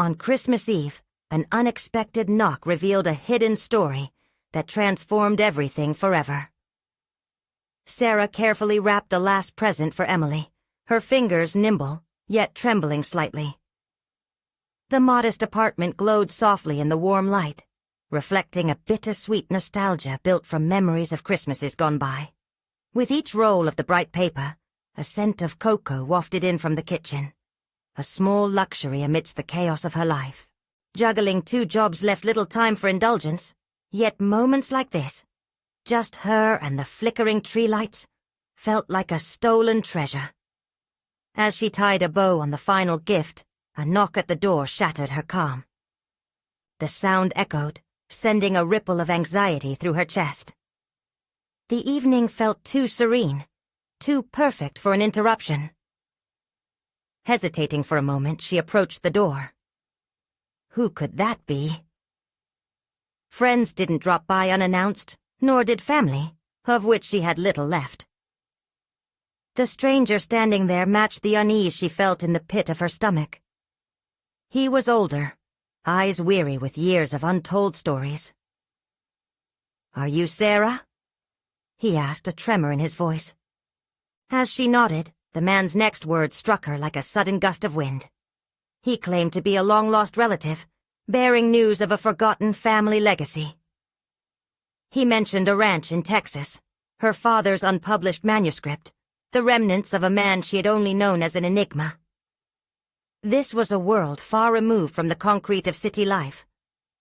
On Christmas Eve, an unexpected knock revealed a hidden story that transformed everything forever. Sarah carefully wrapped the last present for Emily, her fingers nimble, yet trembling slightly. The modest apartment glowed softly in the warm light, reflecting a bittersweet nostalgia built from memories of Christmases gone by. With each roll of the bright paper, a scent of cocoa wafted in from the kitchen, a small luxury amidst the chaos of her life. Juggling 2 jobs left little time for indulgence, yet moments like this, just her and the flickering tree lights, felt like a stolen treasure. As she tied a bow on the final gift, a knock at the door shattered her calm. The sound echoed, sending a ripple of anxiety through her chest. The evening felt too serene, too perfect for an interruption. Hesitating for a moment, she approached the door. Who could that be? Friends didn't drop by unannounced, nor did family, of which she had little left. The stranger standing there matched the unease she felt in the pit of her stomach. He was older, eyes weary with years of untold stories. "Are you Sarah?" he asked, a tremor in his voice. As she nodded, the man's next words struck her like a sudden gust of wind. He claimed to be a long-lost relative, bearing news of a forgotten family legacy. He mentioned a ranch in Texas, her father's unpublished manuscript, the remnants of a man she had only known as an enigma. This was a world far removed from the concrete of city life,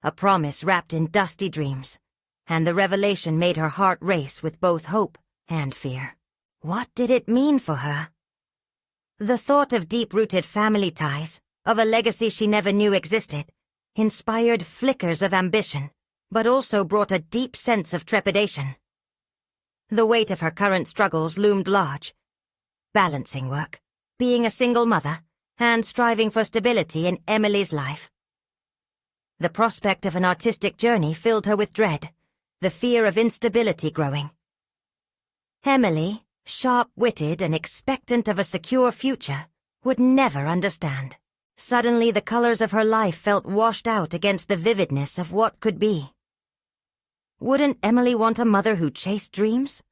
a promise wrapped in dusty dreams, and the revelation made her heart race with both hope and fear. What did it mean for her? The thought of deep-rooted family ties, of a legacy she never knew existed, inspired flickers of ambition, but also brought a deep sense of trepidation. The weight of her current struggles loomed large. Balancing work, being a single mother, and striving for stability in Emily's life. The prospect of an artistic journey filled her with dread, the fear of instability growing. Emily, sharp-witted and expectant of a secure future, would never understand. Suddenly the colors of her life felt washed out against the vividness of what could be. Wouldn't Emily want a mother who chased dreams?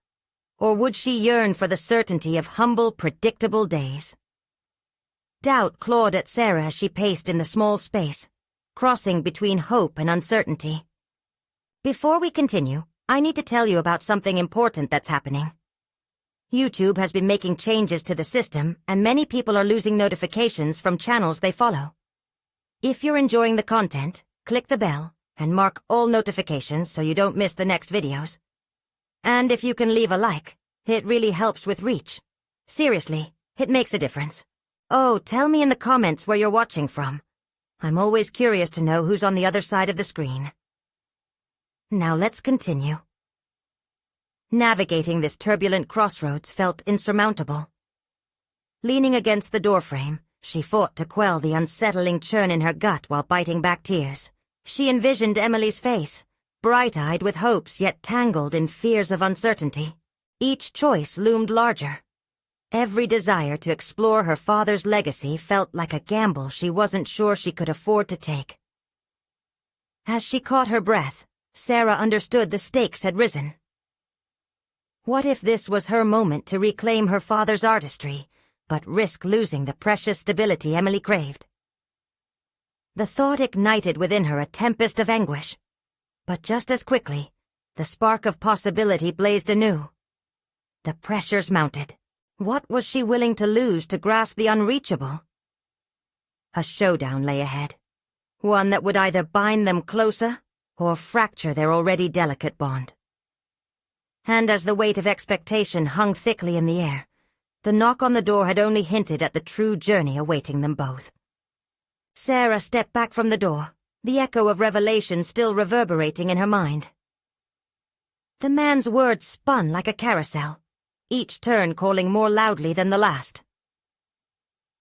Or would she yearn for the certainty of humble, predictable days? Doubt clawed at Sarah as she paced in the small space, crossing between hope and uncertainty. Before we continue, I need to tell you about something important that's happening. YouTube has been making changes to the system, and many people are losing notifications from channels they follow. If you're enjoying the content, click the bell and mark all notifications so you don't miss the next videos. And if you can leave a like, it really helps with reach. Seriously, it makes a difference. Oh, tell me in the comments where you're watching from. I'm always curious to know who's on the other side of the screen. Now let's continue. Navigating this turbulent crossroads felt insurmountable. Leaning against the doorframe, she fought to quell the unsettling churn in her gut while biting back tears. She envisioned Emily's face, bright-eyed with hopes yet tangled in fears of uncertainty. Each choice loomed larger. Every desire to explore her father's legacy felt like a gamble she wasn't sure she could afford to take. As she caught her breath, Sarah understood the stakes had risen. What if this was her moment to reclaim her father's artistry, but risk losing the precious stability Emily craved? The thought ignited within her a tempest of anguish. But just as quickly, the spark of possibility blazed anew. The pressures mounted. What was she willing to lose to grasp the unreachable? A showdown lay ahead, one that would either bind them closer or fracture their already delicate bond. And as the weight of expectation hung thickly in the air, the knock on the door had only hinted at the true journey awaiting them both. Sarah stepped back from the door, the echo of revelation still reverberating in her mind. The man's words spun like a carousel, each turn calling more loudly than the last.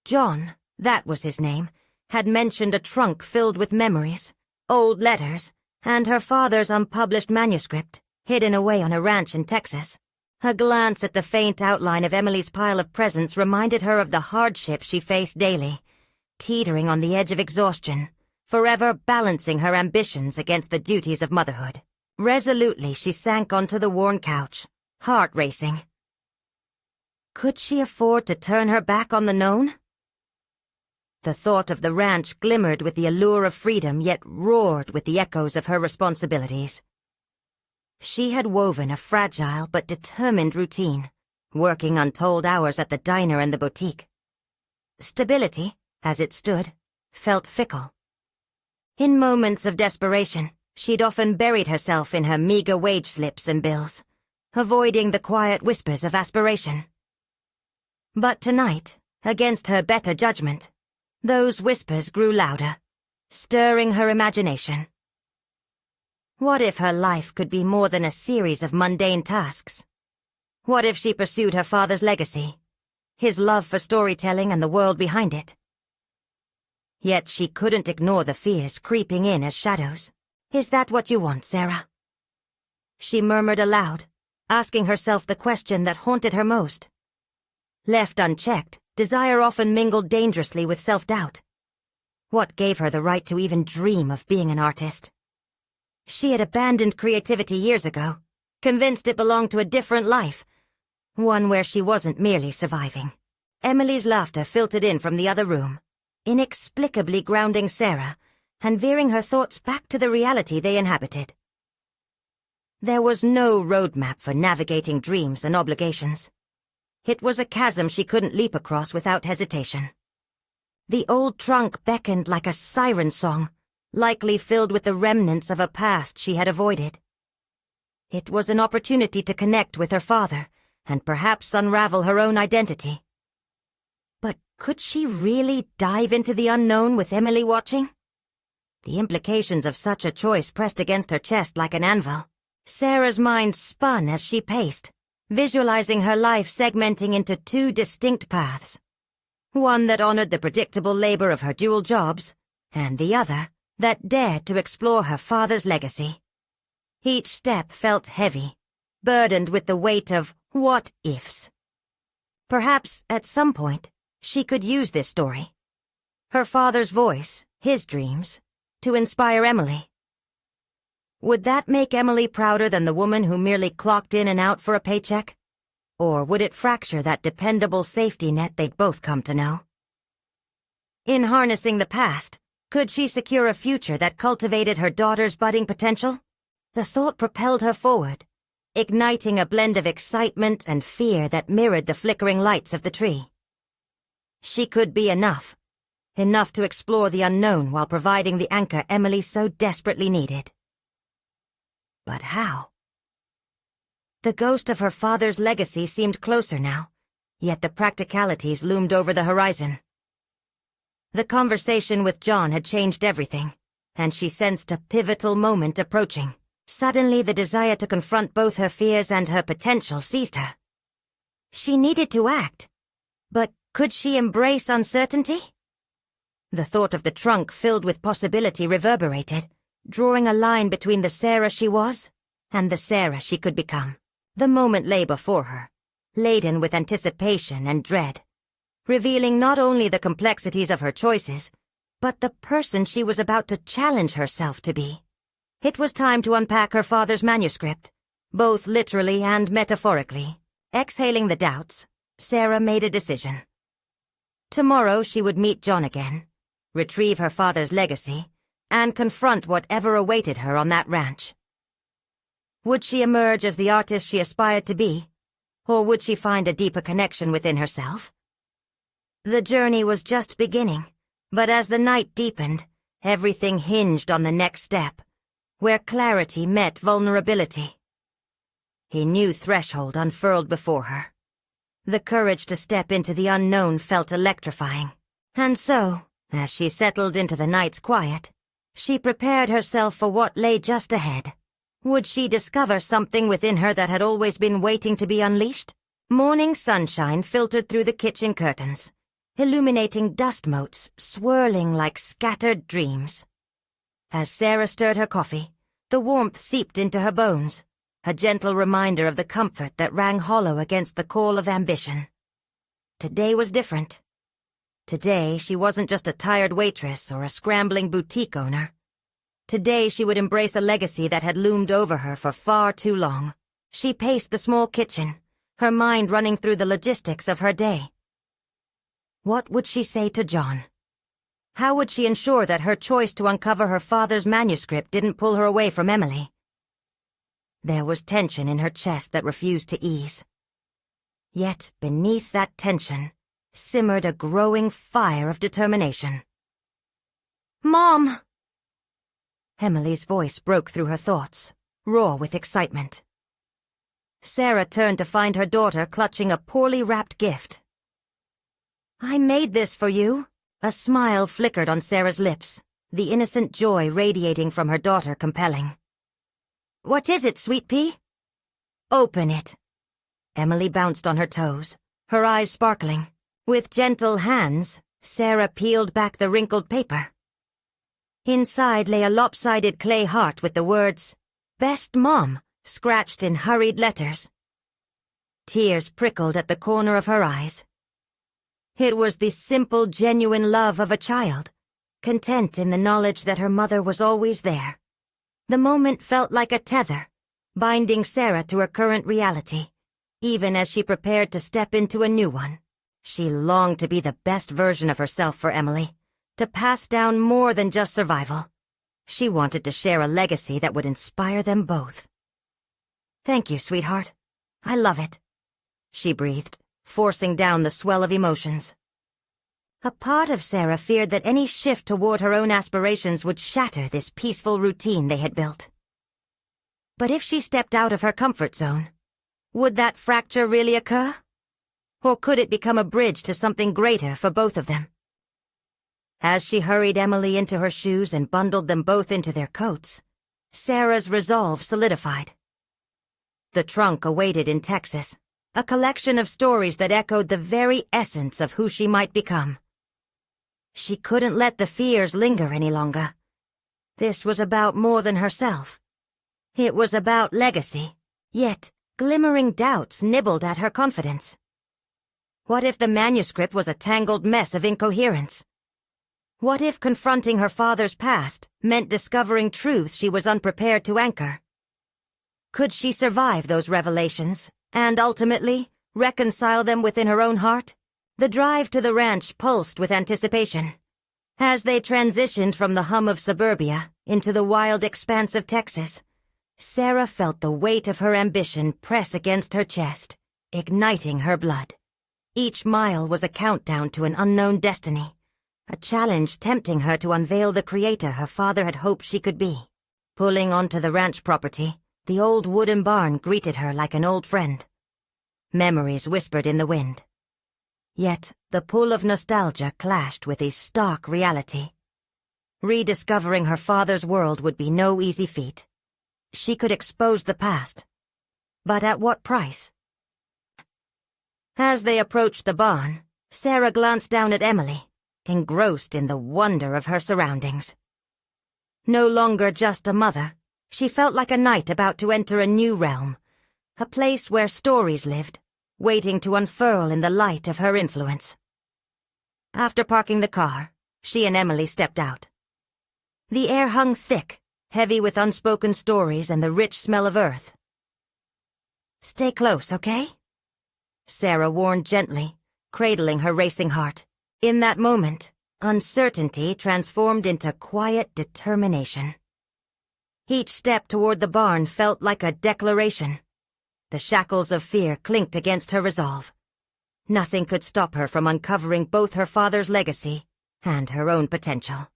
John, that was his name, had mentioned a trunk filled with memories, old letters, and her father's unpublished manuscript, hidden away on a ranch in Texas. A glance at the faint outline of Emily's pile of presents reminded her of the hardships she faced daily, teetering on the edge of exhaustion, forever balancing her ambitions against the duties of motherhood. Resolutely, she sank onto the worn couch, heart racing. Could she afford to turn her back on the known? The thought of the ranch glimmered with the allure of freedom, yet roared with the echoes of her responsibilities. She had woven a fragile but determined routine, working untold hours at the diner and the boutique. Stability, as it stood, felt fickle. In moments of desperation, she'd often buried herself in her meager wage slips and bills, avoiding the quiet whispers of aspiration. But tonight, against her better judgment, those whispers grew louder, stirring her imagination. What if her life could be more than a series of mundane tasks? What if she pursued her father's legacy, his love for storytelling and the world behind it? Yet she couldn't ignore the fears creeping in as shadows. "Is that what you want, Sarah?" She murmured aloud, asking herself the question that haunted her most. Left unchecked, desire often mingled dangerously with self-doubt. What gave her the right to even dream of being an artist? She had abandoned creativity years ago, convinced it belonged to a different life, one where she wasn't merely surviving. Emily's laughter filtered in from the other room, inexplicably grounding Sarah and veering her thoughts back to the reality they inhabited. There was no roadmap for navigating dreams and obligations. It was a chasm she couldn't leap across without hesitation. The old trunk beckoned like a siren song, likely filled with the remnants of a past she had avoided. It was an opportunity to connect with her father and perhaps unravel her own identity. But could she really dive into the unknown with Emily watching? The implications of such a choice pressed against her chest like an anvil. Sarah's mind spun as she paced, visualizing her life segmenting into two distinct paths. One that honored the predictable labor of her dual jobs, and the other that dared to explore her father's legacy. Each step felt heavy, burdened with the weight of what-ifs. Perhaps, at some point, she could use this story, her father's voice, his dreams, to inspire Emily. Would that make Emily prouder than the woman who merely clocked in and out for a paycheck? Or would it fracture that dependable safety net they'd both come to know? In harnessing the past, could she secure a future that cultivated her daughter's budding potential? The thought propelled her forward, igniting a blend of excitement and fear that mirrored the flickering lights of the tree. She could be enough to explore the unknown while providing the anchor Emily so desperately needed. But how? The ghost of her father's legacy seemed closer now, yet the practicalities loomed over the horizon. The conversation with John had changed everything, and she sensed a pivotal moment approaching. Suddenly, the desire to confront both her fears and her potential seized her. She needed to act, but could she embrace uncertainty? The thought of the trunk filled with possibility reverberated, drawing a line between the Sarah she was and the Sarah she could become. The moment lay before her, laden with anticipation and dread, revealing not only the complexities of her choices, but the person she was about to challenge herself to be. It was time to unpack her father's manuscript, both literally and metaphorically. Exhaling the doubts, Sarah made a decision. Tomorrow she would meet John again, retrieve her father's legacy, and confront whatever awaited her on that ranch. Would she emerge as the artist she aspired to be, or would she find a deeper connection within herself? The journey was just beginning, but as the night deepened, everything hinged on the next step, where clarity met vulnerability. A new threshold unfurled before her. The courage to step into the unknown felt electrifying, and so, as she settled into the night's quiet, she prepared herself for what lay just ahead. Would she discover something within her that had always been waiting to be unleashed? Morning sunshine filtered through the kitchen curtains, illuminating dust motes swirling like scattered dreams. As Sarah stirred her coffee, the warmth seeped into her bones, a gentle reminder of the comfort that rang hollow against the call of ambition. Today was different. Today, she wasn't just a tired waitress or a scrambling boutique owner. Today, she would embrace a legacy that had loomed over her for far too long. She paced the small kitchen, her mind running through the logistics of her day. What would she say to John? How would she ensure that her choice to uncover her father's manuscript didn't pull her away from Emily? There was tension in her chest that refused to ease. Yet, beneath that tension, simmered a growing fire of determination. "Mom!" Emily's voice broke through her thoughts, raw with excitement. Sarah turned to find her daughter clutching a poorly wrapped gift. "I made this for you." A smile flickered on Sarah's lips, the innocent joy radiating from her daughter compelling. "What is it, sweet pea?" "Open it." Emily bounced on her toes, her eyes sparkling. With gentle hands, Sarah peeled back the wrinkled paper. Inside lay a lopsided clay heart with the words, "Best Mom," scratched in hurried letters. Tears prickled at the corner of her eyes. It was the simple, genuine love of a child, content in the knowledge that her mother was always there. The moment felt like a tether, binding Sarah to her current reality, even as she prepared to step into a new one. She longed to be the best version of herself for Emily, to pass down more than just survival. She wanted to share a legacy that would inspire them both. "Thank you, sweetheart. I love it," she breathed, forcing down the swell of emotions. A part of Sarah feared that any shift toward her own aspirations would shatter this peaceful routine they had built. But if she stepped out of her comfort zone, would that fracture really occur? Or could it become a bridge to something greater for both of them? As she hurried Emily into her shoes and bundled them both into their coats, Sarah's resolve solidified. The trunk awaited in Texas, a collection of stories that echoed the very essence of who she might become. She couldn't let the fears linger any longer. This was about more than herself. It was about legacy, yet glimmering doubts nibbled at her confidence. What if the manuscript was a tangled mess of incoherence? What if confronting her father's past meant discovering truths she was unprepared to anchor? Could she survive those revelations, and ultimately reconcile them within her own heart? The drive to the ranch pulsed with anticipation. As they transitioned from the hum of suburbia into the wild expanse of Texas, Sarah felt the weight of her ambition press against her chest, igniting her blood. Each mile was a countdown to an unknown destiny, a challenge tempting her to unveil the creator her father had hoped she could be. Pulling onto the ranch property, the old wooden barn greeted her like an old friend. Memories whispered in the wind. Yet the pull of nostalgia clashed with a stark reality. Rediscovering her father's world would be no easy feat. She could expose the past. But at what price? As they approached the barn, Sarah glanced down at Emily, engrossed in the wonder of her surroundings. No longer just a mother, she felt like a knight about to enter a new realm, a place where stories lived, waiting to unfurl in the light of her influence. After parking the car, she and Emily stepped out. The air hung thick, heavy with unspoken stories and the rich smell of earth. "Stay close, okay?" Sarah warned gently, cradling her racing heart. In that moment, uncertainty transformed into quiet determination. Each step toward the barn felt like a declaration. The shackles of fear clinked against her resolve. Nothing could stop her from uncovering both her father's legacy and her own potential.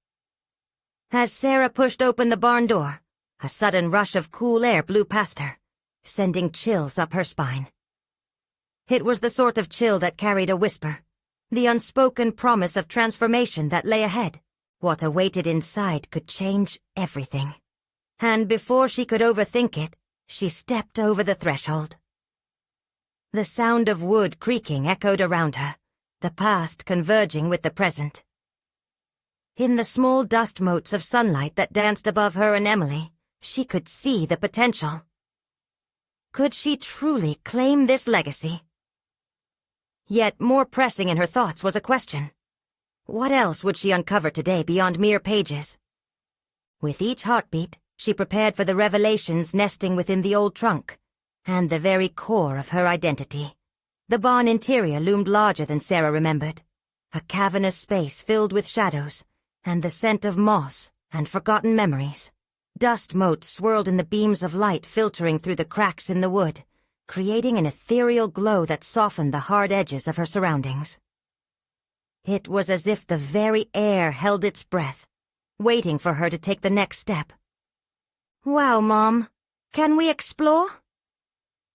As Sarah pushed open the barn door, a sudden rush of cool air blew past her, sending chills up her spine. It was the sort of chill that carried a whisper, the unspoken promise of transformation that lay ahead. What awaited inside could change everything. And before she could overthink it, she stepped over the threshold. The sound of wood creaking echoed around her, the past converging with the present. In the small dust motes of sunlight that danced above her and Emily, she could see the potential. Could she truly claim this legacy? Yet more pressing in her thoughts was a question. What else would she uncover today beyond mere pages? With each heartbeat, she prepared for the revelations nesting within the old trunk, and the very core of her identity. The barn interior loomed larger than Sarah remembered, a cavernous space filled with shadows, and the scent of moss and forgotten memories. Dust motes swirled in the beams of light filtering through the cracks in the wood, creating an ethereal glow that softened the hard edges of her surroundings. It was as if the very air held its breath, waiting for her to take the next step. "Wow, Mom. Can we explore?"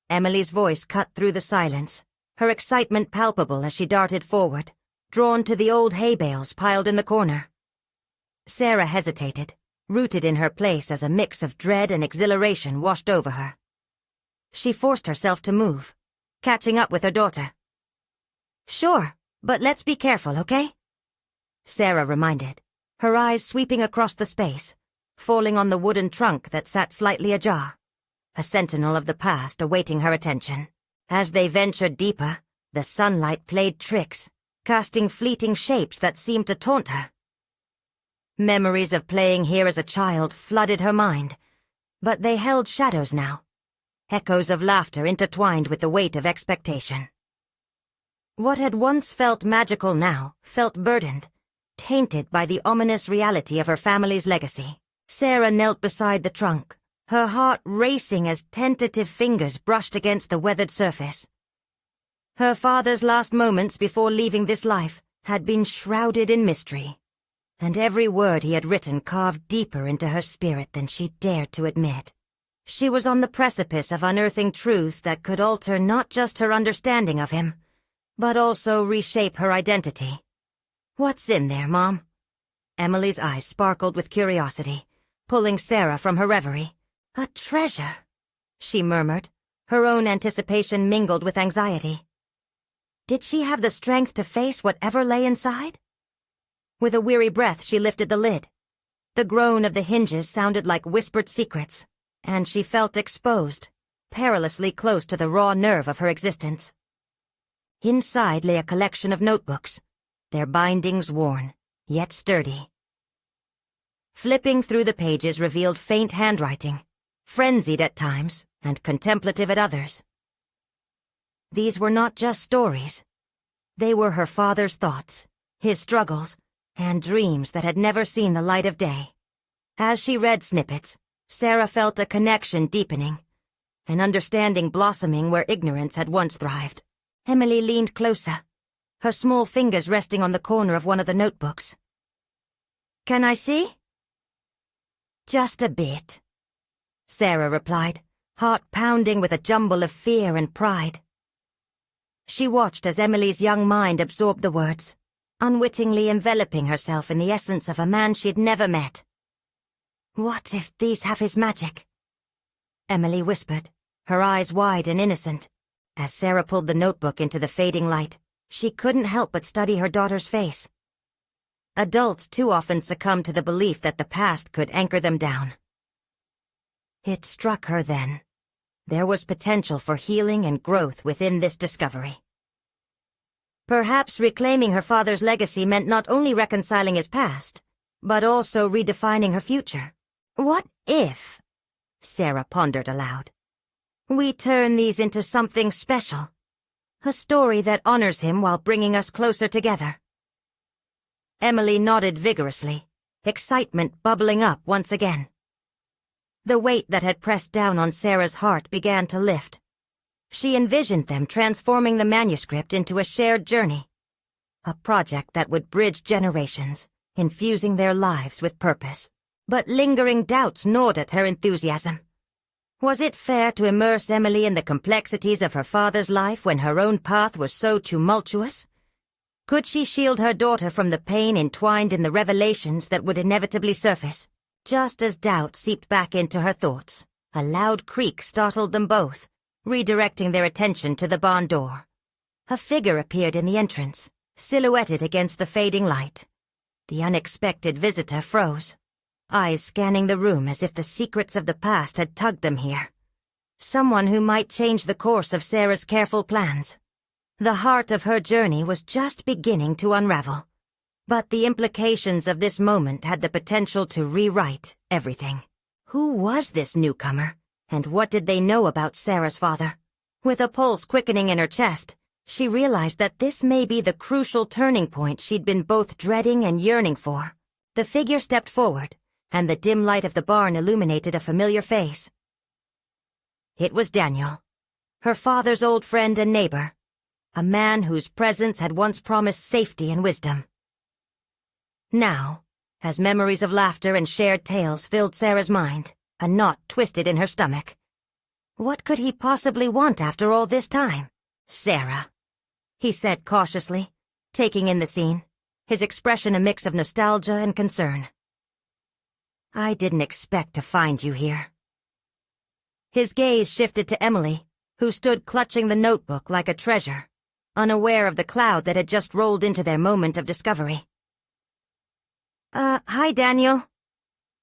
Emily's voice cut through the silence, her excitement palpable as she darted forward, drawn to the old hay bales piled in the corner. Sarah hesitated, rooted in her place as a mix of dread and exhilaration washed over her. She forced herself to move, catching up with her daughter. "Sure, but let's be careful, okay?" Sarah reminded, her eyes sweeping across the space, falling on the wooden trunk that sat slightly ajar, a sentinel of the past awaiting her attention. As they ventured deeper, the sunlight played tricks, casting fleeting shapes that seemed to taunt her. Memories of playing here as a child flooded her mind, but they held shadows now, echoes of laughter intertwined with the weight of expectation. What had once felt magical now felt burdened, tainted by the ominous reality of her family's legacy. Sarah knelt beside the trunk, her heart racing as tentative fingers brushed against the weathered surface. Her father's last moments before leaving this life had been shrouded in mystery, and every word he had written carved deeper into her spirit than she dared to admit. She was on the precipice of unearthing truth that could alter not just her understanding of him, but also reshape her identity. "What's in there, Mom?" Emily's eyes sparkled with curiosity, pulling Sarah from her reverie. "A treasure," she murmured, her own anticipation mingled with anxiety. Did she have the strength to face whatever lay inside? With a weary breath, she lifted the lid. The groan of the hinges sounded like whispered secrets, and she felt exposed, perilously close to the raw nerve of her existence. Inside lay a collection of notebooks, their bindings worn, yet sturdy. Flipping through the pages revealed faint handwriting, frenzied at times and contemplative at others. These were not just stories. They were her father's thoughts, his struggles, and dreams that had never seen the light of day. As she read snippets, Sarah felt a connection deepening, an understanding blossoming where ignorance had once thrived. Emily leaned closer, her small fingers resting on the corner of one of the notebooks. "Can I see?" "Just a bit," Sarah replied, heart pounding with a jumble of fear and pride. She watched as Emily's young mind absorbed the words, unwittingly enveloping herself in the essence of a man she'd never met. "What if these have his magic?" Emily whispered, her eyes wide and innocent. As Sarah pulled the notebook into the fading light, she couldn't help but study her daughter's face. Adults too often succumb to the belief that the past could anchor them down. It struck her then. There was potential for healing and growth within this discovery. Perhaps reclaiming her father's legacy meant not only reconciling his past, but also redefining her future. "What if," Sarah pondered aloud, "we turn these into something special? A story that honors him while bringing us closer together?" Emily nodded vigorously, excitement bubbling up once again. The weight that had pressed down on Sarah's heart began to lift. She envisioned them transforming the manuscript into a shared journey, a project that would bridge generations, infusing their lives with purpose. But lingering doubts gnawed at her enthusiasm. Was it fair to immerse Emily in the complexities of her father's life when her own path was so tumultuous? Could she shield her daughter from the pain entwined in the revelations that would inevitably surface? Just as doubt seeped back into her thoughts, a loud creak startled them both, redirecting their attention to the barn door. A figure appeared in the entrance, silhouetted against the fading light. The unexpected visitor froze, eyes scanning the room as if the secrets of the past had tugged them here. Someone who might change the course of Sarah's careful plans. The heart of her journey was just beginning to unravel, But the implications of this moment had the potential to rewrite everything. Who was this newcomer, and what did they know about Sarah's father? With a pulse quickening in her chest, she realized that this may be the crucial turning point she'd been both dreading and yearning for. The figure stepped forward, and the dim light of the barn illuminated a familiar face. It was Daniel, her father's old friend and neighbor, a man whose presence had once promised safety and wisdom. Now, as memories of laughter and shared tales filled Sarah's mind, a knot twisted in her stomach. What could he possibly want after all this time? Sarah, he said cautiously, taking in the scene, his expression a mix of nostalgia and concern. I didn't expect to find you here. His gaze shifted to Emily, who stood clutching the notebook like a treasure, unaware of the cloud that had just rolled into their moment of discovery. Hi, Daniel,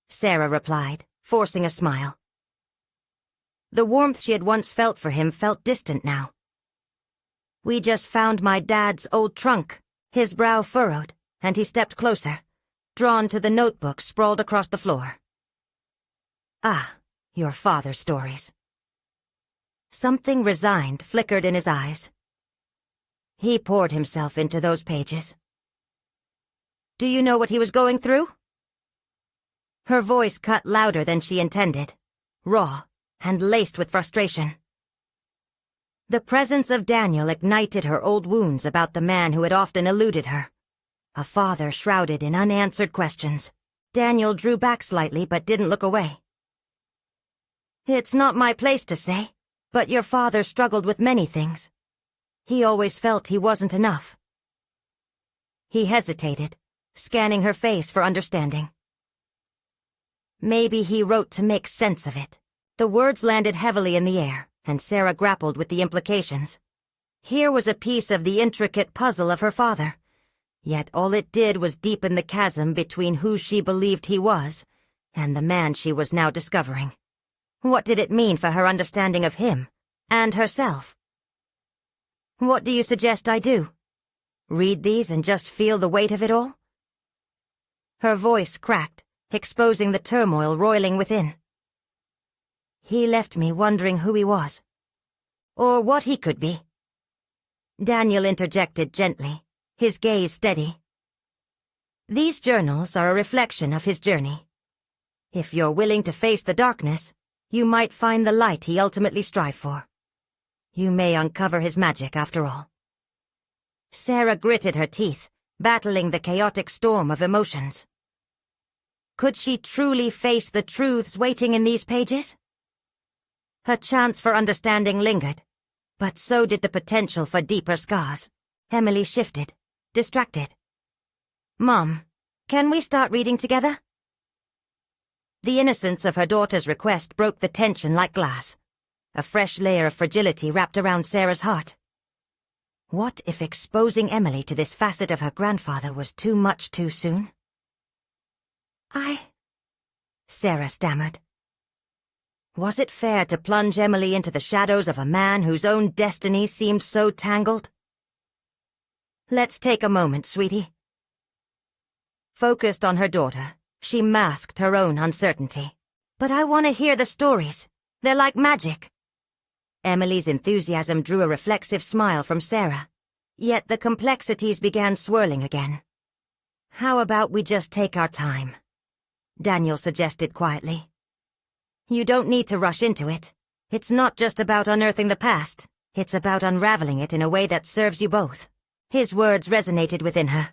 Sarah replied, forcing a smile. The warmth she had once felt for him felt distant now. We just found my dad's old trunk, his brow furrowed, and he stepped closer, drawn to the notebook sprawled across the floor. Ah, your father's stories. Something resigned flickered in his eyes. He poured himself into those pages. Do you know what he was going through? Her voice cut louder than she intended, raw and laced with frustration. The presence of Daniel ignited her old wounds about the man who had often eluded her. A father shrouded in unanswered questions. Daniel drew back slightly but didn't look away. It's not my place to say, but your father struggled with many things. He always felt he wasn't enough. He hesitated, scanning her face for understanding. Maybe he wrote to make sense of it. The words landed heavily in the air, and Sarah grappled with the implications. Here was a piece of the intricate puzzle of her father, yet all it did was deepen the chasm between who she believed he was and the man she was now discovering. What did it mean for her understanding of him and herself? What do you suggest I do? Read these and just feel the weight of it all? Her voice cracked, exposing the turmoil roiling within. He left me wondering who he was, or what he could be. Daniel interjected gently, his gaze steady. These journals are a reflection of his journey. If you're willing to face the darkness, you might find the light he ultimately strived for. You may uncover his magic after all. Sarah gritted her teeth, battling the chaotic storm of emotions. Could she truly face the truths waiting in these pages? Her chance for understanding lingered, but so did the potential for deeper scars. Emily shifted, distracted. Mom, can we start reading together? The innocence of her daughter's request broke the tension like glass. A fresh layer of fragility wrapped around Sarah's heart. What if exposing Emily to this facet of her grandfather was too much too soon? Sarah stammered. Was it fair to plunge Emily into the shadows of a man whose own destiny seemed so tangled? Let's take a moment, sweetie. Focused on her daughter, she masked her own uncertainty. But I want to hear the stories. They're like magic. Emily's enthusiasm drew a reflexive smile from Sarah. Yet the complexities began swirling again. How about we just take our time? Daniel suggested quietly. You don't need to rush into it. It's not just about unearthing the past. It's about unraveling it in a way that serves you both. His words resonated within her,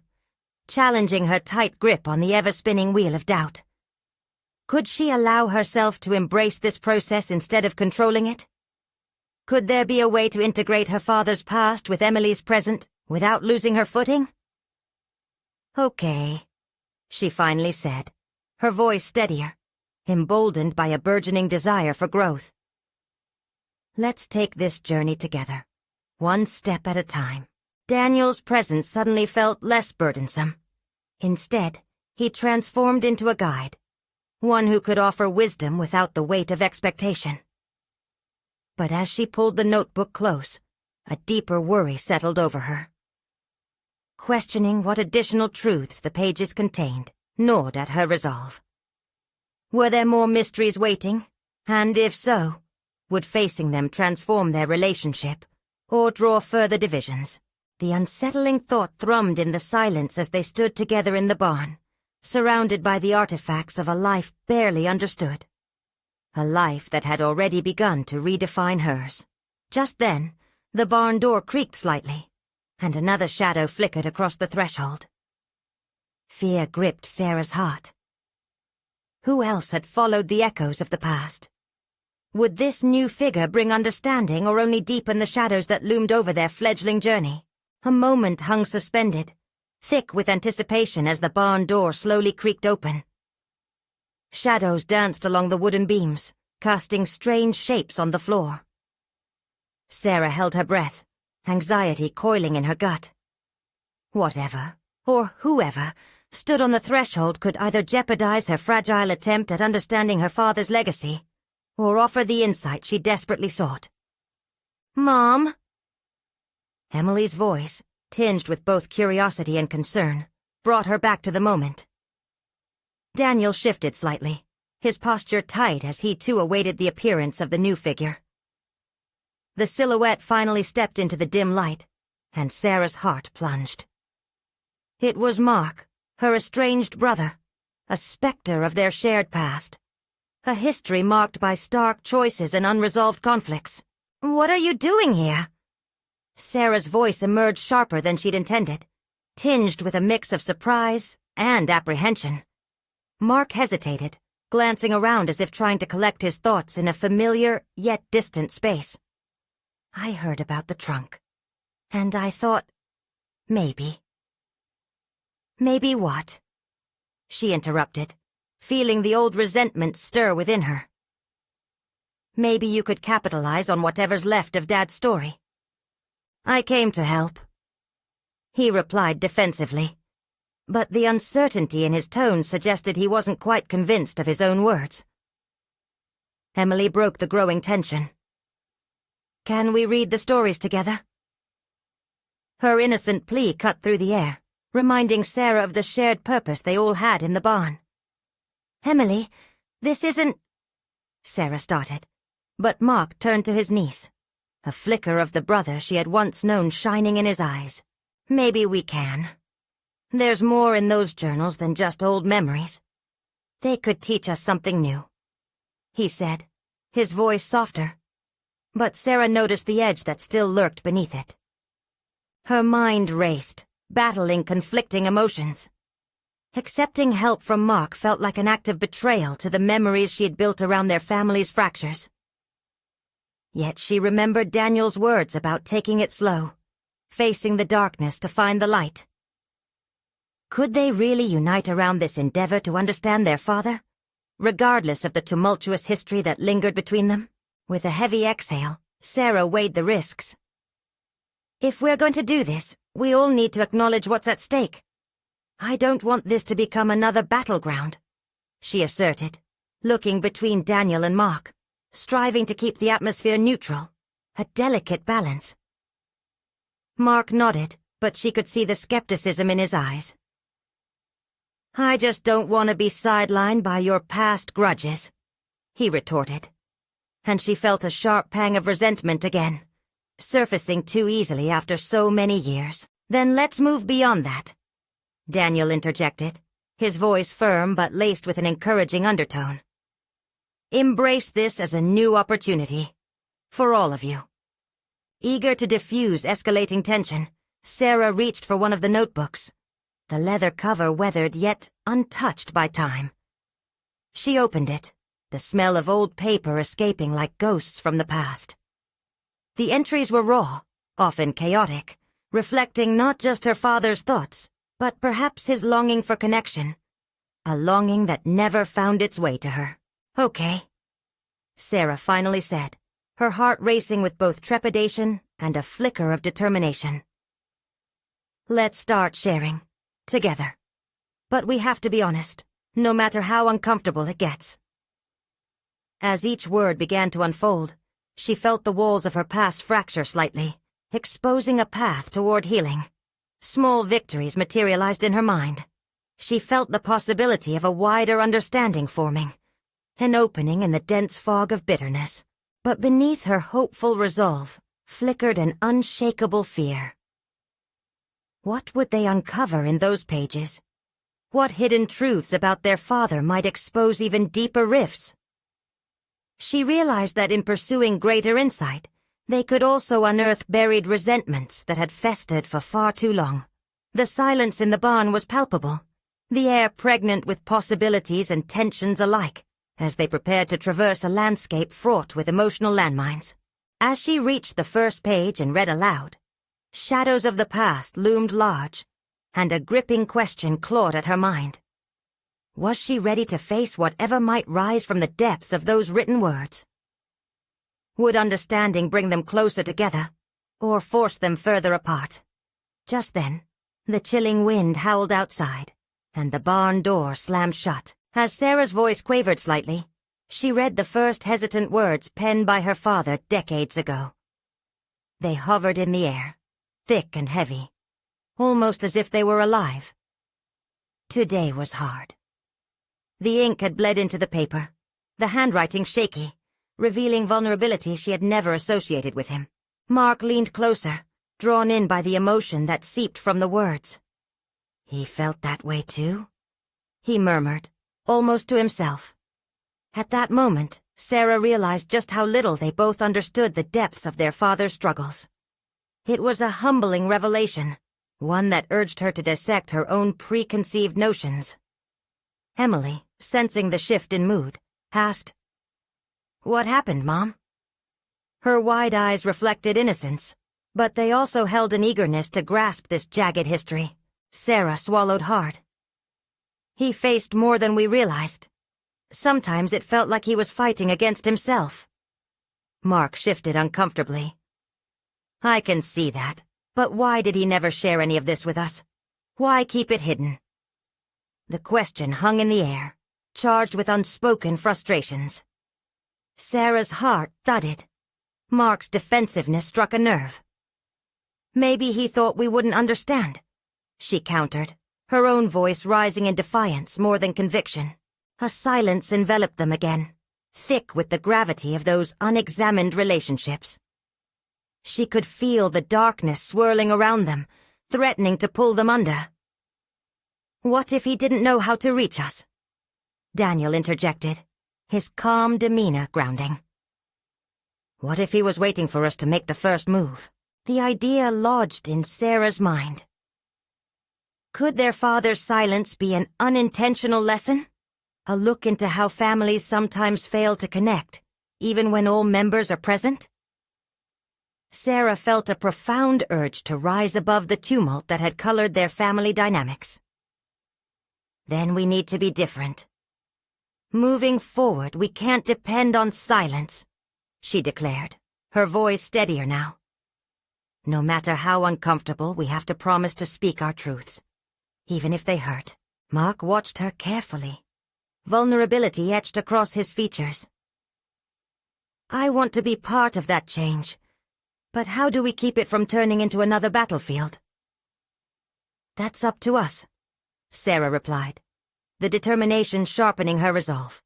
challenging her tight grip on the ever-spinning wheel of doubt. Could she allow herself to embrace this process instead of controlling it? Could there be a way to integrate her father's past with Emily's present without losing her footing? Okay, she finally said, her voice steadier, emboldened by a burgeoning desire for growth. Let's take this journey together, one step at a time. Daniel's presence suddenly felt less burdensome. Instead, he transformed into a guide, one who could offer wisdom without the weight of expectation. But as she pulled the notebook close, a deeper worry settled over her. questioning what additional truths the pages contained, gnawed at her resolve. Were there more mysteries waiting? And if so, would facing them transform their relationship, or draw further divisions? The unsettling thought thrummed in the silence as they stood together in the barn, surrounded by the artifacts of a life barely understood. A life that had already begun to redefine hers. Just then, the barn door creaked slightly, and another shadow flickered across the threshold. Fear gripped Sarah's heart. Who else had followed the echoes of the past? Would this new figure bring understanding or only deepen the shadows that loomed over their fledgling journey? A moment hung suspended, thick with anticipation as the barn door slowly creaked open. Shadows danced along the wooden beams, casting strange shapes on the floor. Sarah held her breath, anxiety coiling in her gut. Whatever, or whoever, stood on the threshold could either jeopardize her fragile attempt at understanding her father's legacy, or offer the insight she desperately sought. "Mom?" Emily's voice, tinged with both curiosity and concern, brought her back to the moment. Daniel shifted slightly, his posture tight as he too awaited the appearance of the new figure. The silhouette finally stepped into the dim light, and Sarah's heart plunged. It was Mark, her estranged brother, a specter of their shared past. A history marked by stark choices and unresolved conflicts. "What are you doing here?" Sarah's voice emerged sharper than she'd intended, tinged with a mix of surprise and apprehension. Mark hesitated, glancing around as if trying to collect his thoughts in a familiar yet distant space. "I heard about the trunk, and I thought, maybe." "Maybe what?" she interrupted, feeling the old resentment stir within her. "Maybe you could capitalize on whatever's left of Dad's story." "I came to help," he replied defensively, but the uncertainty in his tone suggested he wasn't quite convinced of his own words. Emily broke the growing tension. "Can we read the stories together?" Her innocent plea cut through the air, reminding Sarah of the shared purpose they all had in the barn. "Emily, this isn't—" Sarah started, but Mark turned to his niece, a flicker of the brother she had once known shining in his eyes. "Maybe we can. There's more in those journals than just old memories. They could teach us something new," he said, his voice softer, but Sarah noticed the edge that still lurked beneath it. Her mind raced, battling conflicting emotions. Accepting help from Mark felt like an act of betrayal to the memories she had built around their family's fractures. Yet she remembered Daniel's words about taking it slow, facing the darkness to find the light. Could they really unite around this endeavor to understand their father, regardless of the tumultuous history that lingered between them? With a heavy exhale, Sarah weighed the risks. "If we're going to do this, we all need to acknowledge what's at stake. I don't want this to become another battleground," she asserted, looking between Daniel and Mark, striving to keep the atmosphere neutral, a delicate balance. Mark nodded, but she could see the skepticism in his eyes. "I just don't want to be sidelined by your past grudges," he retorted, and she felt a sharp pang of resentment again, surfacing too easily after so many years. "Then let's move beyond that," Daniel interjected, his voice firm but laced with an encouraging undertone. "Embrace this as a new opportunity. For all of you." Eager to diffuse escalating tension, Sarah reached for one of the notebooks, the leather cover weathered yet untouched by time. She opened it, the smell of old paper escaping like ghosts from the past. The entries were raw, often chaotic, reflecting not just her father's thoughts, but perhaps his longing for connection, a longing that never found its way to her. "Okay," Sarah finally said, her heart racing with both trepidation and a flicker of determination. "Let's start sharing, together. But we have to be honest, no matter how uncomfortable it gets." As each word began to unfold, she felt the walls of her past fracture slightly, exposing a path toward healing. Small victories materialized in her mind. She felt the possibility of a wider understanding forming, an opening in the dense fog of bitterness. But beneath her hopeful resolve flickered an unshakable fear. What would they uncover in those pages? What hidden truths about their father might expose even deeper rifts? She realized that in pursuing greater insight, they could also unearth buried resentments that had festered for far too long. The silence in the barn was palpable, the air pregnant with possibilities and tensions alike, as they prepared to traverse a landscape fraught with emotional landmines. As she reached the first page and read aloud, shadows of the past loomed large, and a gripping question clawed at her mind. Was she ready to face whatever might rise from the depths of those written words? Would understanding bring them closer together, or force them further apart? Just then, the chilling wind howled outside, and the barn door slammed shut. As Sarah's voice quavered slightly, she read the first hesitant words penned by her father decades ago. They hovered in the air, thick and heavy, almost as if they were alive. Today was hard. The ink had bled into the paper, the handwriting shaky, revealing vulnerability she had never associated with him. Mark leaned closer, drawn in by the emotion that seeped from the words. He felt that way too? He murmured, almost to himself. At that moment, Sarah realized just how little they both understood the depths of their father's struggles. It was a humbling revelation, one that urged her to dissect her own preconceived notions. Emily, sensing the shift in mood, asked, "What happened, Mom?" Her wide eyes reflected innocence, but they also held an eagerness to grasp this jagged history. Sarah swallowed hard. He faced more than we realized. Sometimes it felt like he was fighting against himself. Mark shifted uncomfortably. I can see that, but why did he never share any of this with us? Why keep it hidden? The question hung in the air, charged with unspoken frustrations. Sarah's heart thudded. Mark's defensiveness struck a nerve. Maybe he thought we wouldn't understand, she countered, her own voice rising in defiance more than conviction. A silence enveloped them again, thick with the gravity of those unexamined relationships. She could feel the darkness swirling around them, threatening to pull them under. What if he didn't know how to reach us? Daniel interjected, his calm demeanor grounding. What if he was waiting for us to make the first move? The idea lodged in Sarah's mind. Could their father's silence be an unintentional lesson? A look into how families sometimes fail to connect, even when all members are present? Sarah felt a profound urge to rise above the tumult that had colored their family dynamics. Then we need to be different. Moving forward, we can't depend on silence, she declared, her voice steadier now. No matter how uncomfortable, we have to promise to speak our truths, even if they hurt. Mark watched her carefully. Vulnerability etched across his features. I want to be part of that change, but how do we keep it from turning into another battlefield? That's up to us, Sarah replied, the determination sharpening her resolve.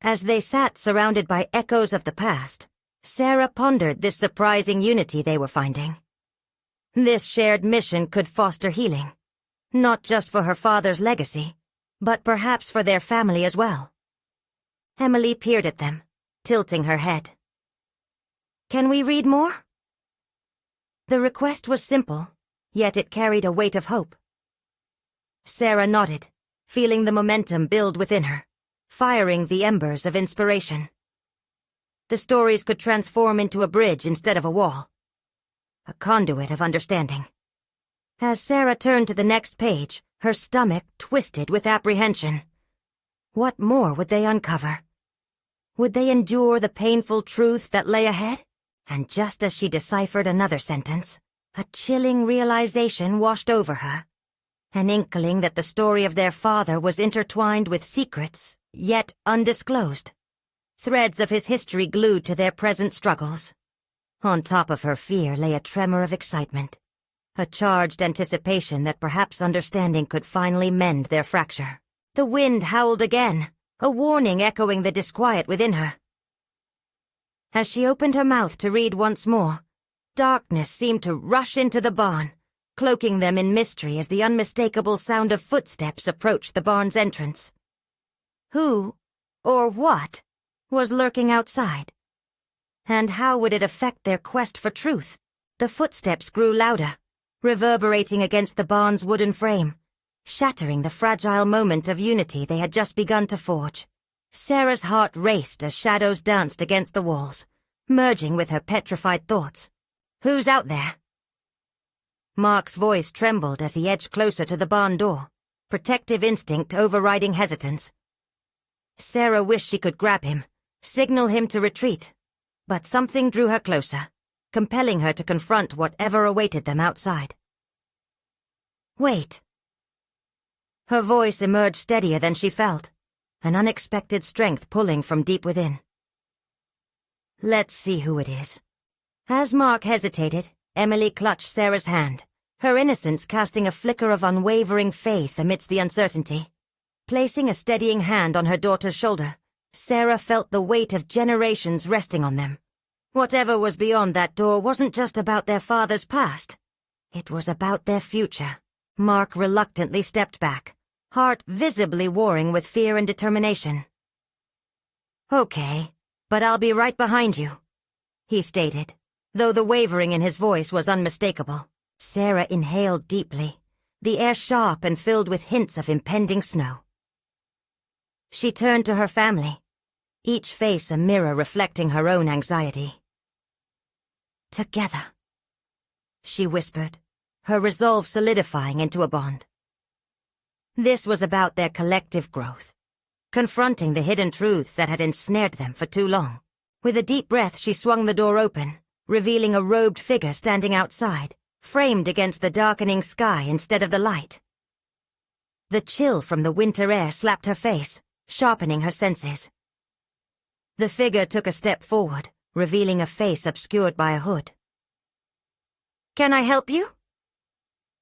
As they sat surrounded by echoes of the past, Sarah pondered this surprising unity they were finding. This shared mission could foster healing, not just for her father's legacy, but perhaps for their family as well. Emily peered at them, tilting her head. Can we read more? The request was simple, yet it carried a weight of hope. Sarah nodded, feeling the momentum build within her, firing the embers of inspiration. The stories could transform into a bridge instead of a wall, a conduit of understanding. As Sarah turned to the next page, her stomach twisted with apprehension. What more would they uncover? Would they endure the painful truth that lay ahead? And just as she deciphered another sentence, a chilling realization washed over her. An inkling that the story of their father was intertwined with secrets, yet undisclosed. Threads of his history glued to their present struggles. On top of her fear lay a tremor of excitement. a charged anticipation that perhaps understanding could finally mend their fracture. The wind howled again, a warning echoing the disquiet within her. As she opened her mouth to read once more, darkness seemed to rush into the barn, cloaking them in mystery as the unmistakable sound of footsteps approached the barn's entrance. Who, or what, was lurking outside? And how would it affect their quest for truth? The footsteps grew louder, reverberating against the barn's wooden frame, shattering the fragile moment of unity they had just begun to forge. Sarah's heart raced as shadows danced against the walls, merging with her petrified thoughts. "Who's out there?" Mark's voice trembled as he edged closer to the barn door, protective instinct overriding hesitance. Sarah wished she could grab him, signal him to retreat, but something drew her closer, compelling her to confront whatever awaited them outside. "Wait." Her voice emerged steadier than she felt, an unexpected strength pulling from deep within. "Let's see who it is." As Mark hesitated, Emily clutched Sarah's hand, her innocence casting a flicker of unwavering faith amidst the uncertainty. Placing a steadying hand on her daughter's shoulder, Sarah felt the weight of generations resting on them. Whatever was beyond that door wasn't just about their father's past. It was about their future. Mark reluctantly stepped back, heart visibly warring with fear and determination. "Okay, but I'll be right behind you," he stated, though the wavering in his voice was unmistakable. Sarah inhaled deeply, the air sharp and filled with hints of impending snow. She turned to her family, each face a mirror reflecting her own anxiety. "Together," she whispered, her resolve solidifying into a bond. This was about their collective growth, confronting the hidden truth that had ensnared them for too long. With a deep breath, she swung the door open, revealing a robed figure standing outside, framed against the darkening sky instead of the light. The chill from the winter air slapped her face, sharpening her senses. The figure took a step forward, revealing a face obscured by a hood. "Can I help you?"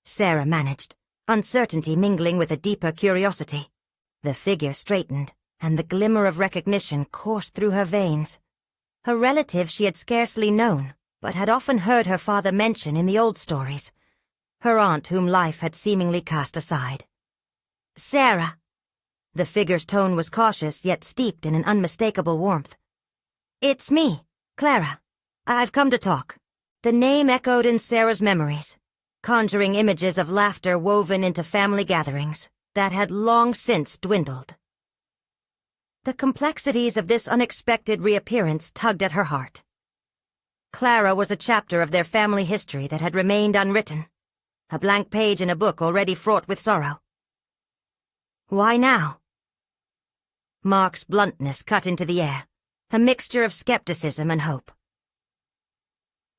Sarah managed, uncertainty mingling with a deeper curiosity. The figure straightened, and the glimmer of recognition coursed through her veins. A relative she had scarcely known, but had often heard her father mention in the old stories. Her aunt whom life had seemingly cast aside. "Sarah." The figure's tone was cautious yet steeped in an unmistakable warmth. "It's me, Clara. I've come to talk." The name echoed in Sarah's memories, conjuring images of laughter woven into family gatherings that had long since dwindled. The complexities of this unexpected reappearance tugged at her heart. Clara was a chapter of their family history that had remained unwritten, a blank page in a book already fraught with sorrow. "Why now?" Mark's bluntness cut into the air, a mixture of skepticism and hope.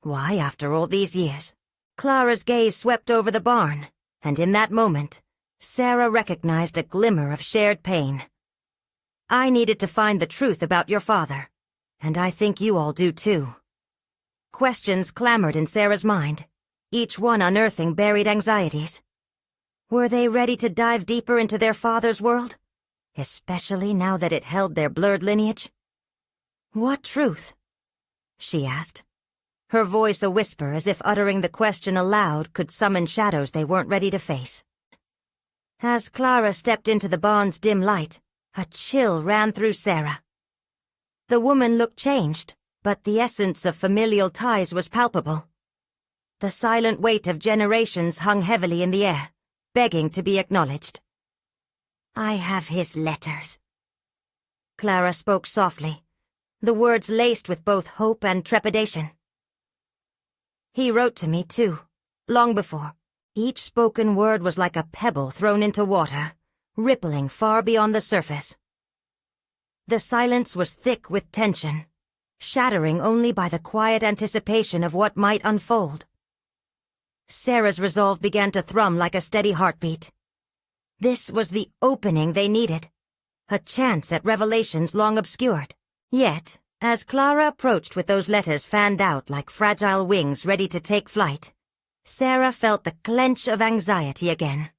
Why, after all these years? Clara's gaze swept over the barn, and in that moment, Sarah recognized a glimmer of shared pain. "I needed to find the truth about your father, and I think you all do too." Questions clamored in Sarah's mind, each one unearthing buried anxieties. Were they ready to dive deeper into their father's world, especially now that it held their blurred lineage? "What truth?" she asked, her voice a whisper as if uttering the question aloud could summon shadows they weren't ready to face. As Clara stepped into the barn's dim light, a chill ran through Sarah. The woman looked changed, but the essence of familial ties was palpable. The silent weight of generations hung heavily in the air, begging to be acknowledged. "I have his letters." Clara spoke softly, the words laced with both hope and trepidation. "He wrote to me, too, long before." Each spoken word was like a pebble thrown into water, rippling far beyond the surface. The silence was thick with tension, shattering only by the quiet anticipation of what might unfold. Sarah's resolve began to thrum like a steady heartbeat. This was the opening they needed, a chance at revelations long obscured. Yet, as Clara approached with those letters fanned out like fragile wings ready to take flight, Sarah felt the clench of anxiety again.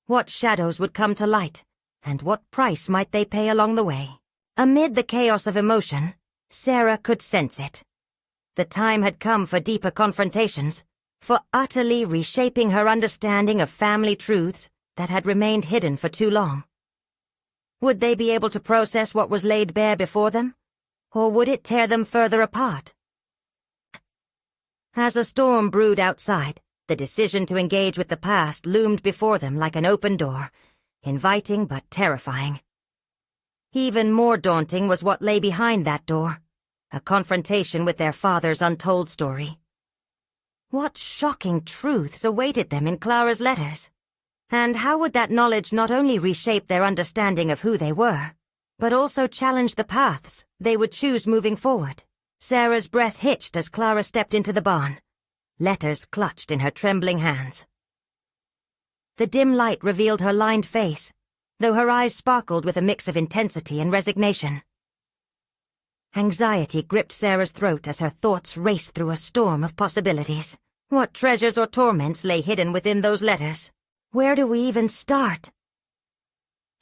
What shadows would come to light, and what price might they pay along the way? Amid the chaos of emotion, Sarah could sense it. The time had come for deeper confrontations, for utterly reshaping her understanding of family truths that had remained hidden for too long. Would they be able to process what was laid bare before them, or would it tear them further apart? As a storm brewed outside, the decision to engage with the past loomed before them like an open door, inviting but terrifying. Even more daunting was what lay behind that door, a confrontation with their father's untold story. What shocking truths awaited them in Clara's letters? And how would that knowledge not only reshape their understanding of who they were, but also challenge the paths they would choose moving forward? Sarah's breath hitched as Clara stepped into the barn, letters clutched in her trembling hands. The dim light revealed her lined face, though her eyes sparkled with a mix of intensity and resignation. Anxiety gripped Sarah's throat as her thoughts raced through a storm of possibilities. What treasures or torments lay hidden within those letters? Where do we even start?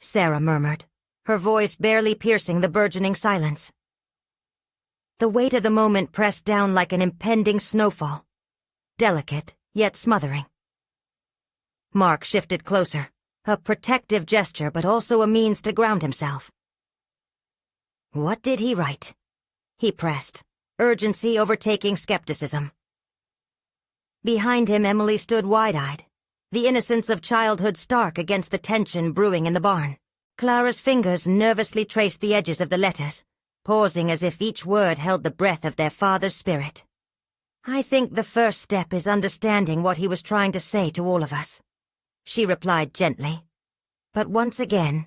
Sarah murmured, her voice barely piercing the burgeoning silence. The weight of the moment pressed down like an impending snowfall, delicate yet smothering. Mark shifted closer, a protective gesture but also a means to ground himself. What did he write? He pressed, urgency overtaking skepticism. Behind him, Emily stood wide-eyed, the innocence of childhood stark against the tension brewing in the barn. Clara's fingers nervously traced the edges of the letters, pausing as if each word held the breath of their father's spirit. I think the first step is understanding what he was trying to say to all of us, she replied gently. But once again,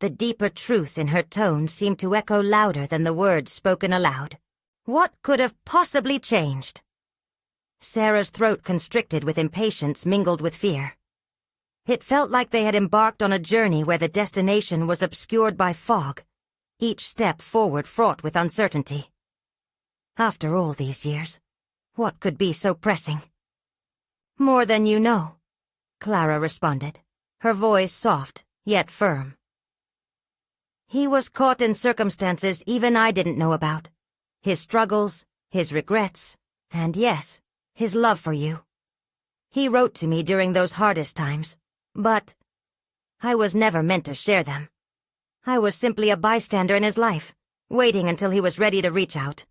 the deeper truth in her tone seemed to echo louder than the words spoken aloud. What could have possibly changed? Sarah's throat constricted with impatience mingled with fear. It felt like they had embarked on a journey where the destination was obscured by fog, each step forward fraught with uncertainty. After all these years, what could be so pressing? More than you know, Clara responded, her voice soft, yet firm. He was caught in circumstances even I didn't know about. His struggles, his regrets, and yes, his love for you. He wrote to me during those hardest times, but I was never meant to share them. I was simply a bystander in his life, waiting until he was ready to reach out.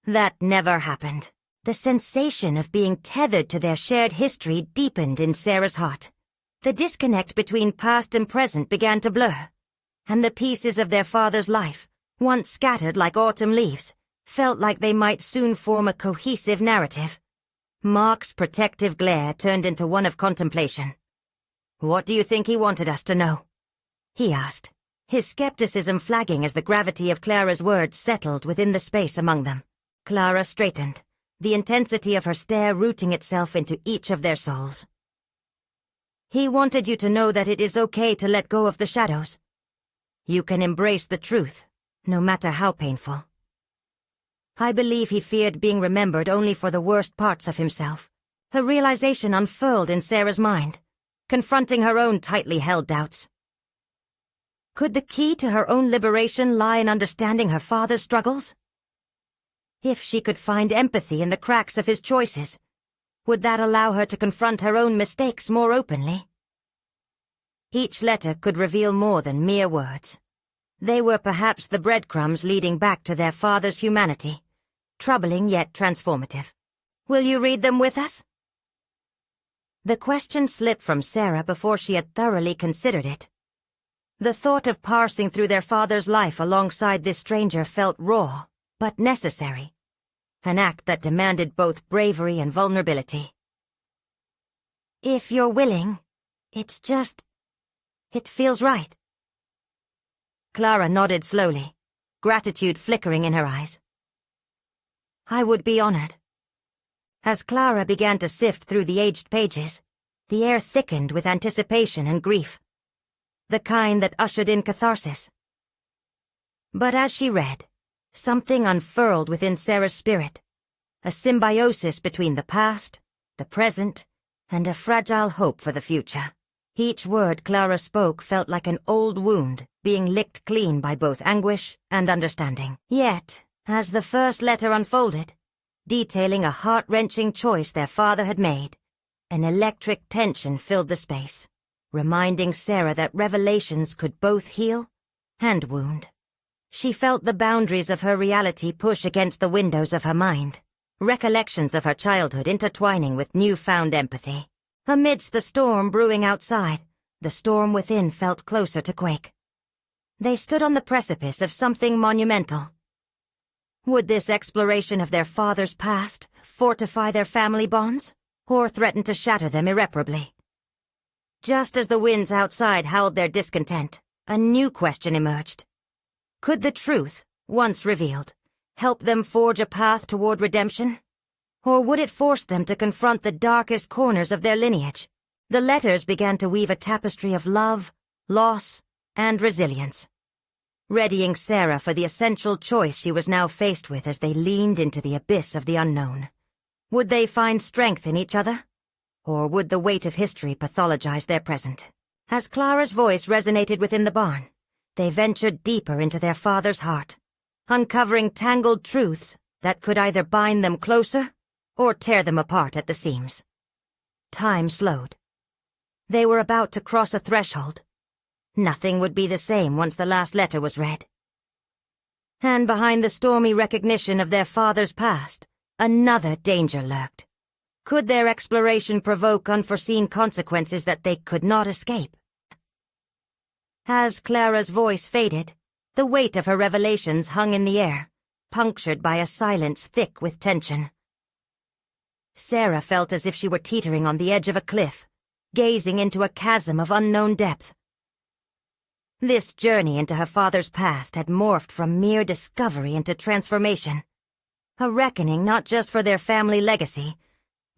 That never happened. The sensation of being tethered to their shared history deepened in Sarah's heart. The disconnect between past and present began to blur, and the pieces of their father's life, once scattered like autumn leaves, felt like they might soon form a cohesive narrative. Mark's protective glare turned into one of contemplation. "What do you think he wanted us to know?" he asked, his skepticism flagging as the gravity of Clara's words settled within the space among them. Clara straightened, the intensity of her stare rooting itself into each of their souls. "He wanted you to know that it is okay to let go of the shadows. You can embrace the truth, no matter how painful." I believe he feared being remembered only for the worst parts of himself. A realization unfurled in Sarah's mind, confronting her own tightly held doubts. Could the key to her own liberation lie in understanding her father's struggles? If she could find empathy in the cracks of his choices, would that allow her to confront her own mistakes more openly? Each letter could reveal more than mere words. They were perhaps the breadcrumbs leading back to their father's humanity, troubling yet transformative. "Will you read them with us?" The question slipped from Sarah before she had thoroughly considered it. The thought of parsing through their father's life alongside this stranger felt raw, but necessary, an act that demanded both bravery and vulnerability. "If you're willing, it feels right." Clara nodded slowly, gratitude flickering in her eyes. "I would be honored." As Clara began to sift through the aged pages, the air thickened with anticipation and grief, the kind that ushered in catharsis. But as she read, something unfurled within Sarah's spirit, a symbiosis between the past, the present, and a fragile hope for the future. Each word Clara spoke felt like an old wound being licked clean by both anguish and understanding. Yet, as the first letter unfolded, detailing a heart-wrenching choice their father had made, an electric tension filled the space, reminding Sarah that revelations could both heal and wound. She felt the boundaries of her reality push against the windows of her mind, recollections of her childhood intertwining with newfound empathy. Amidst the storm brewing outside, the storm within felt closer to quake. They stood on the precipice of something monumental. Would this exploration of their father's past fortify their family bonds, or threaten to shatter them irreparably? Just as the winds outside howled their discontent, a new question emerged. Could the truth, once revealed, help them forge a path toward redemption? Or would it force them to confront the darkest corners of their lineage? The letters began to weave a tapestry of love, loss, and resilience, readying Sarah for the essential choice she was now faced with as they leaned into the abyss of the unknown. Would they find strength in each other? Or would the weight of history pathologize their present? As Clara's voice resonated within the barn, they ventured deeper into their father's heart, uncovering tangled truths that could either bind them closer or tear them apart at the seams. Time slowed. They were about to cross a threshold. Nothing would be the same once the last letter was read. And behind the stormy recognition of their father's past, another danger lurked. Could their exploration provoke unforeseen consequences that they could not escape? As Clara's voice faded, the weight of her revelations hung in the air, punctured by a silence thick with tension. Sarah felt as if she were teetering on the edge of a cliff, gazing into a chasm of unknown depth. This journey into her father's past had morphed from mere discovery into transformation, a reckoning not just for their family legacy,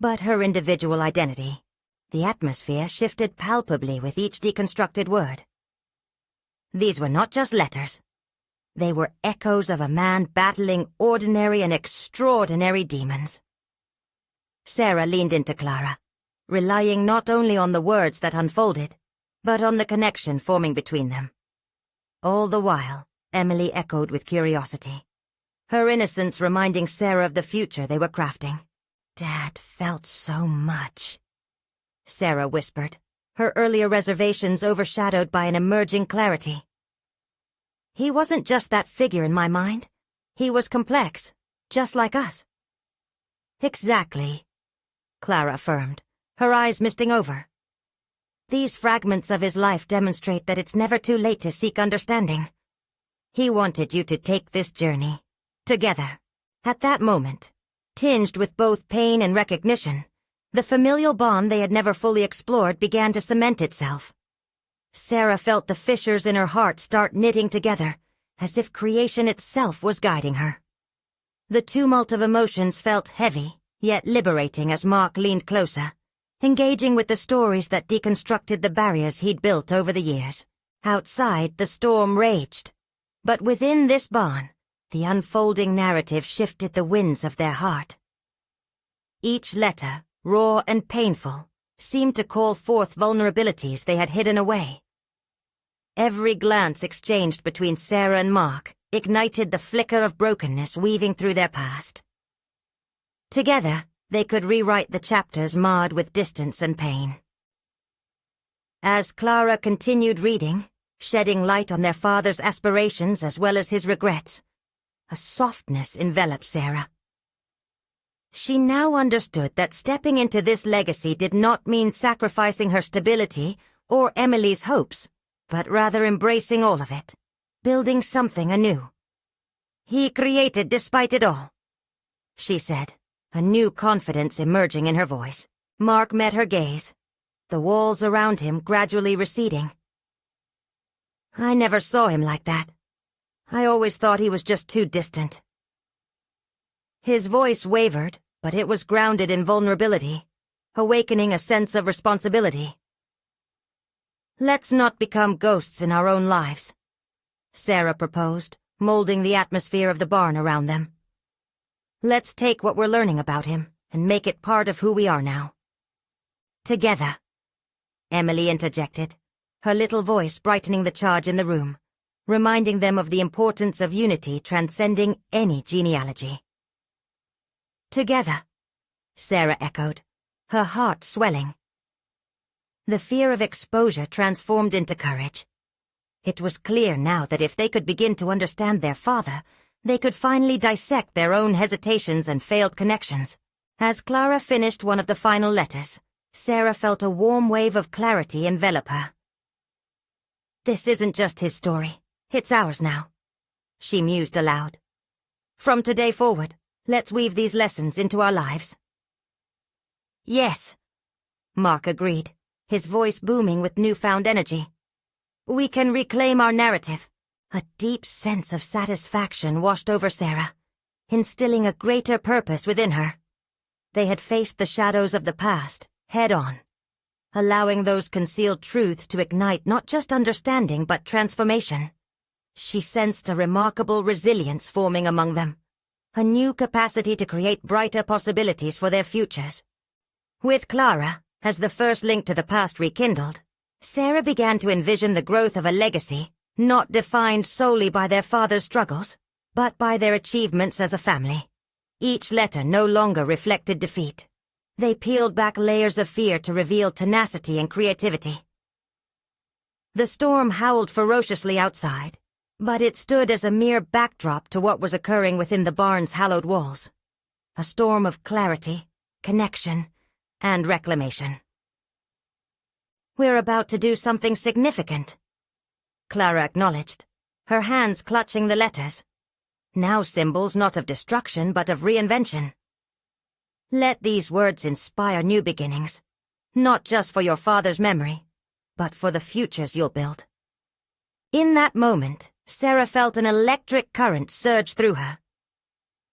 but her individual identity. The atmosphere shifted palpably with each deconstructed word. These were not just letters. They were echoes of a man battling ordinary and extraordinary demons. Sarah leaned into Clara, relying not only on the words that unfolded, but on the connection forming between them. All the while, Emily echoed with curiosity, her innocence reminding Sarah of the future they were crafting. "Dad felt so much," Sarah whispered, her earlier reservations overshadowed by an emerging clarity. "He wasn't just that figure in my mind. He was complex, just like us." "Exactly," Clara affirmed, her eyes misting over. "These fragments of his life demonstrate that it's never too late to seek understanding. He wanted you to take this journey, together." At that moment, tinged with both pain and recognition, the familial bond they had never fully explored began to cement itself. Sarah felt the fissures in her heart start knitting together, as if creation itself was guiding her. The tumult of emotions felt heavy, yet liberating as Mark leaned closer, engaging with the stories that deconstructed the barriers he'd built over the years. Outside, the storm raged, but within this barn, the unfolding narrative shifted the winds of their heart. Each letter, raw and painful, seemed to call forth vulnerabilities they had hidden away. Every glance exchanged between Sarah and Mark ignited the flicker of brokenness weaving through their past. Together, they could rewrite the chapters marred with distance and pain. As Clara continued reading, shedding light on their father's aspirations as well as his regrets, a softness enveloped Sarah. She now understood that stepping into this legacy did not mean sacrificing her stability or Emily's hopes, but rather embracing all of it, building something anew. "He created despite it all," she said, a new confidence emerging in her voice. Mark met her gaze, the walls around him gradually receding. "I never saw him like that. I always thought he was just too distant." His voice wavered, but it was grounded in vulnerability, awakening a sense of responsibility. "Let's not become ghosts in our own lives," Sarah proposed, molding the atmosphere of the barn around them. "Let's take what we're learning about him and make it part of who we are now. Together, Emily interjected, her little voice brightening the charge in the room, reminding them of the importance of unity transcending any genealogy. Together, Sarah echoed, her heart swelling. The fear of exposure transformed into courage. It was clear now that if they could begin to understand their father, they could finally dissect their own hesitations and failed connections. As Clara finished one of the final letters, Sarah felt a warm wave of clarity envelop her. This isn't just his story, it's ours now, she mused aloud. From today forward, let's weave these lessons into our lives. Yes, Mark agreed, his voice booming with newfound energy. We can reclaim our narrative. A deep sense of satisfaction washed over Sarah, instilling a greater purpose within her. They had faced the shadows of the past, head-on, allowing those concealed truths to ignite not just understanding but transformation. She sensed a remarkable resilience forming among them, a new capacity to create brighter possibilities for their futures. With Clara, as the first link to the past rekindled, Sarah began to envision the growth of a legacy not defined solely by their father's struggles, but by their achievements as a family. Each letter no longer reflected defeat. They peeled back layers of fear to reveal tenacity and creativity. The storm howled ferociously outside, but it stood as a mere backdrop to what was occurring within the barn's hallowed walls. A storm of clarity, connection, and reclamation. We're about to do something significant, Clara acknowledged, her hands clutching the letters, now symbols not of destruction but of reinvention. Let these words inspire new beginnings, not just for your father's memory, but for the futures you'll build. In that moment, Sarah felt an electric current surge through her.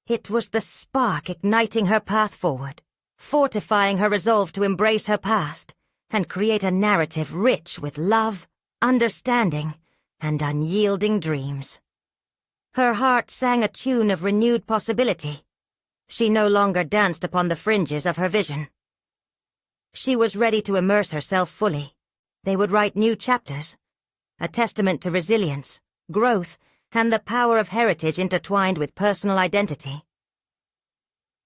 It was the spark igniting her path forward, fortifying her resolve to embrace her past and create a narrative rich with love, understanding, and unyielding dreams. Her heart sang a tune of renewed possibility. She no longer danced upon the fringes of her vision. She was ready to immerse herself fully. They would write new chapters, a testament to resilience, growth, and the power of heritage intertwined with personal identity.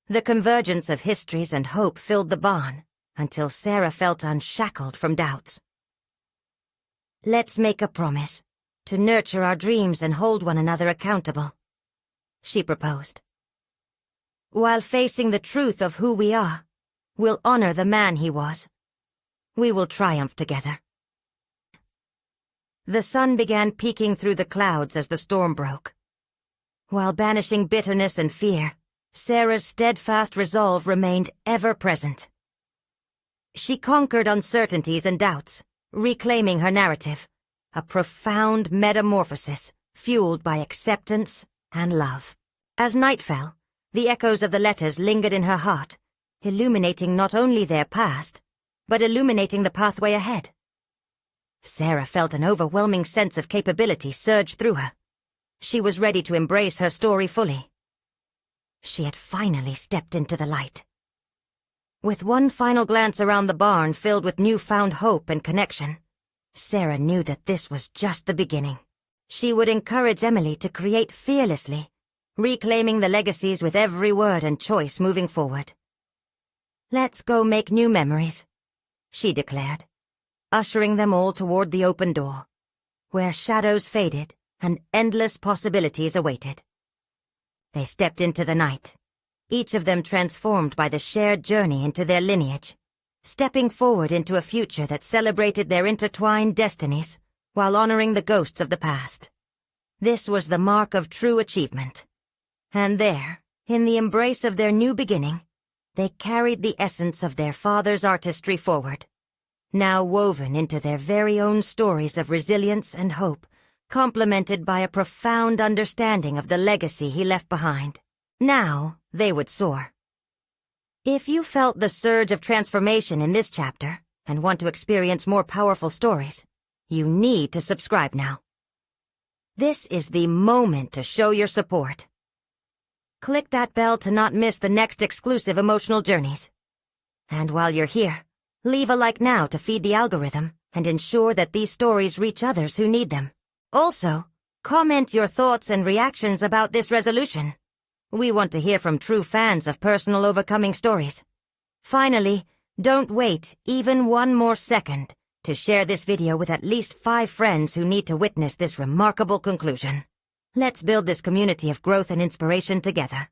The convergence of histories and hope filled the barn until Sarah felt unshackled from doubts. Let's make a promise to nurture our dreams and hold one another accountable, she proposed. While facing the truth of who we are, we'll honor the man he was. We will triumph together. The sun began peeking through the clouds as the storm broke. While banishing bitterness and fear, Sarah's steadfast resolve remained ever present. She conquered uncertainties and doubts, reclaiming her narrative, a profound metamorphosis fueled by acceptance and love. As night fell, the echoes of the letters lingered in her heart, illuminating not only their past, but illuminating the pathway ahead. Sarah felt an overwhelming sense of capability surge through her. She was ready to embrace her story fully. She had finally stepped into the light. With one final glance around the barn filled with newfound hope and connection, Sarah knew that this was just the beginning. She would encourage Emily to create fearlessly, reclaiming the legacies with every word and choice moving forward. Let's go make new memories, she declared, ushering them all toward the open door, where shadows faded and endless possibilities awaited. They stepped into the night, each of them transformed by the shared journey into their lineage, stepping forward into a future that celebrated their intertwined destinies while honoring the ghosts of the past. This was the mark of true achievement. And there, in the embrace of their new beginning, they carried the essence of their father's artistry forward, now woven into their very own stories of resilience and hope, complemented by a profound understanding of the legacy he left behind. Now they would soar. If you felt the surge of transformation in this chapter and want to experience more powerful stories, you need to subscribe now. This is the moment to show your support. Click that bell to not miss the next exclusive emotional journeys. And while you're here, leave a like now to feed the algorithm and ensure that these stories reach others who need them. Also, comment your thoughts and reactions about this resolution. We want to hear from true fans of personal overcoming stories. Finally, don't wait even one more second to share this video with at least 5 friends who need to witness this remarkable conclusion. Let's build this community of growth and inspiration together.